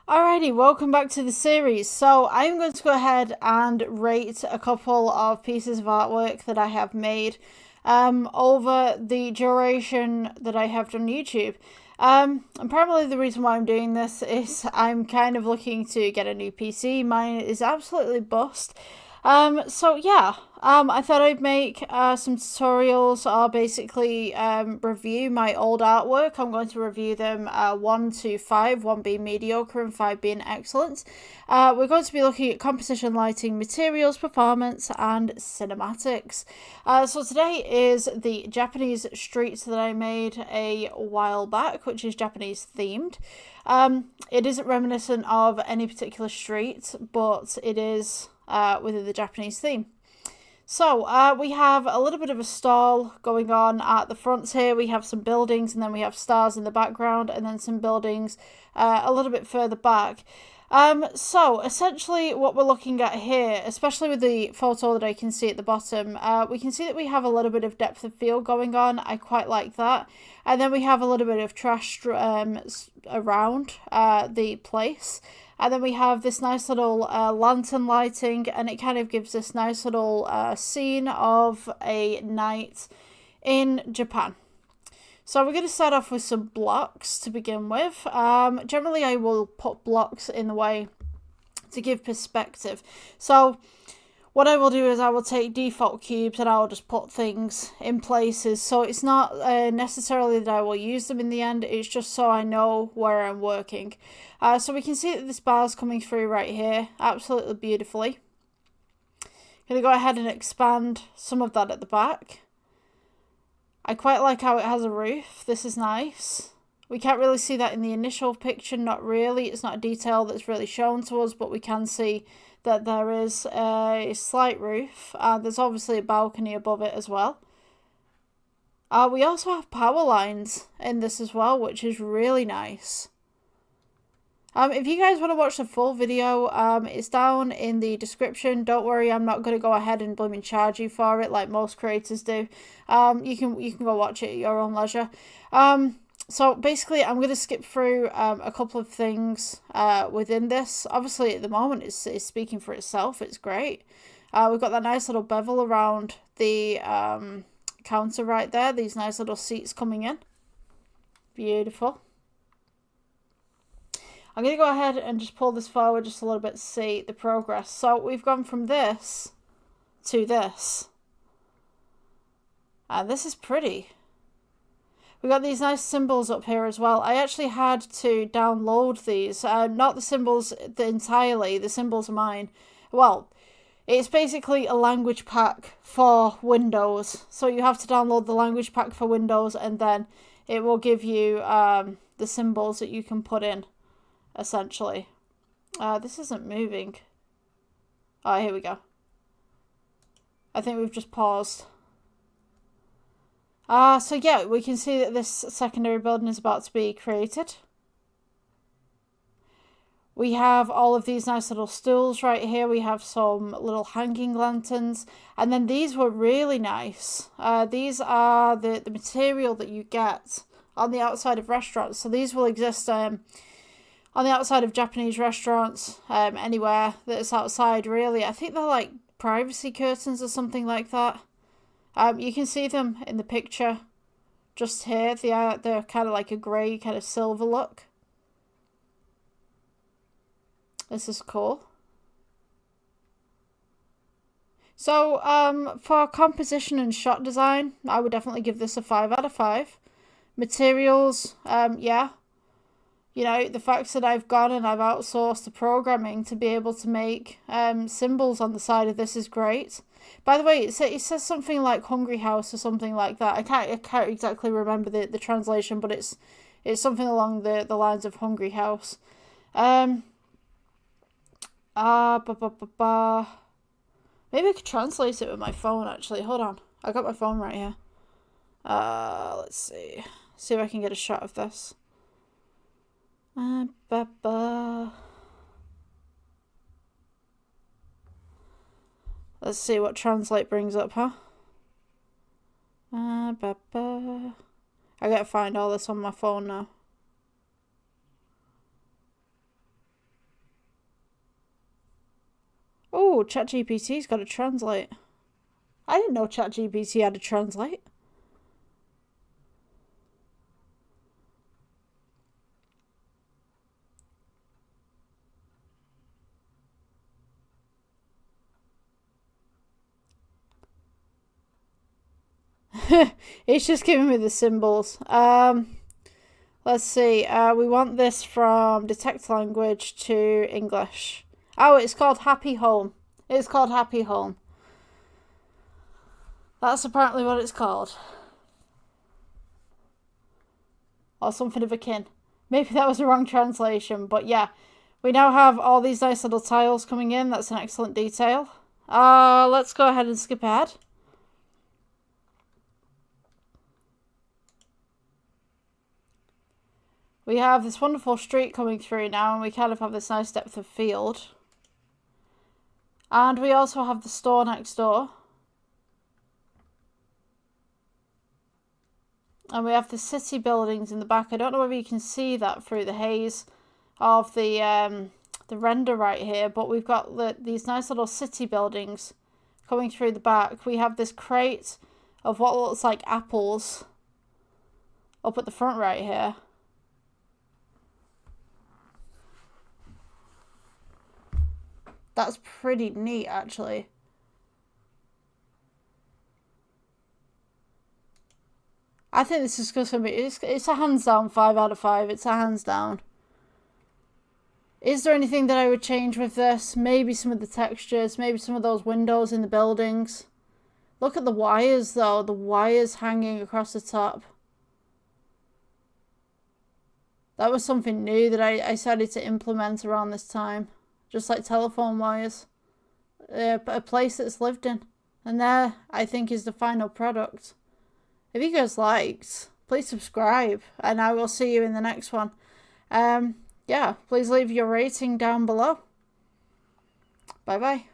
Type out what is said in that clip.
Alrighty, welcome back to the series. So I'm going to go ahead and rate a couple of pieces of artwork that I have made over the duration that I have done YouTube. And primarily the reason why I'm doing this is I'm kind of looking to get a new PC. Mine is absolutely bust. So yeah, I thought I'd make some tutorials or basically review my old artwork. I'm going to review them 1 to 5, 1 being mediocre and 5 being excellent. We're going to be looking at composition, lighting, materials, performance, and cinematics. So today is the Japanese streets that I made a while back, which is Japanese themed. It isn't reminiscent of any particular street, but it is within the Japanese theme. So we have a little bit of a stall going on at the front here. We have some buildings and then we have stars in the background and then some buildings a little bit further back. So essentially what we're looking at here, especially with the photo that I can see at the bottom, we can see that we have a little bit of depth of field going on. I quite like that. And then we have a little bit of trash around the place. And then we have this nice little lantern lighting, and it kind of gives this nice little scene of a night in Japan. So we're going to start off with some blocks to begin with. Generally, I will put blocks in the way to give perspective. So what I will do is I will take default cubes and I will just put things in places. So it's not necessarily that I will use them in the end. It's just so I know where I'm working. So we can see that this bar is coming through right here. Absolutely beautifully. Going to go ahead and expand some of that at the back. I quite like how it has a roof. This is nice. We can't really see that in the initial picture. Not really. It's not a detail that's really shown to us, but we can see that there is a slight roof. There's obviously a balcony above it as well. We also have power lines in this as well, which is really nice. If you guys want to watch the full video, it's down in the description. Don't worry, I'm not going to go ahead and blooming charge you for it like most creators do. You can go watch it at your own leisure. So basically, I'm going to skip through a couple of things within this. Obviously, at the moment, it's speaking for itself. It's great. We've got that nice little bevel around the counter right there. These nice little seats coming in. Beautiful. I'm going to go ahead and just pull this forward just a little bit to see the progress. So we've gone from this to this. And this is pretty. We got these nice symbols up here as well. I actually had to download these. Not the symbols entirely. The symbols are mine. Well, it's basically a language pack for Windows. So you have to download the language pack for Windows and then it will give you the symbols that you can put in. Essentially. This isn't moving. Oh, here we go. I think we've just paused. So yeah, we can see that this secondary building is about to be created. We have all of these nice little stools right here. We have some little hanging lanterns. And then these were really nice. These are the material that you get on the outside of restaurants. So these will exist on the outside of Japanese restaurants, anywhere that's outside really. I think they're like privacy curtains or something like that. You can see them in the picture just here. They're kind of like a grey, kind of silver look. This is cool. So, for composition and shot design, I would definitely give this a 5 out of 5. Materials, yeah. You know, the fact that I've gone and I've outsourced the programming to be able to make symbols on the side of this is great. By the way, it says something like Hungry House or something like that. I can't exactly remember the translation, but it's something along the lines of Hungry House. Maybe I could translate it with my phone actually. Hold on. I got my phone right here. Let's see. See if I can get a shot of this. Let's see what translate brings up, huh? I gotta find all this on my phone now. Oh, ChatGPT's got to translate. I didn't know ChatGPT had to translate. It's just giving me the symbols. Let's see. We want this from detect language to English. Oh, it's called Happy Home. It's called Happy Home. That's apparently what it's called. Or something of a kin. Maybe that was the wrong translation, but yeah. We now have all these nice little tiles coming in. That's an excellent detail. Let's go ahead and skip ahead. We have this wonderful street coming through now, and we kind of have this nice depth of field. And we also have the store next door. And we have the city buildings in the back. I don't know whether you can see that through the haze of the render right here, but we've got these nice little city buildings coming through the back. We have this crate of what looks like apples up at the front right here. That's pretty neat, actually. I think this is going to be... It's a hands down 5 out of 5. It's a hands down. Is there anything that I would change with this? Maybe some of the textures. Maybe some of those windows in the buildings. Look at the wires, though. The wires hanging across the top. That was something new that I decided to implement around this time. Just like telephone wires. A place that's lived in. And there, I think, is the final product. If you guys liked, please subscribe. And I will see you in the next one. Yeah, please leave your rating down below. Bye-bye.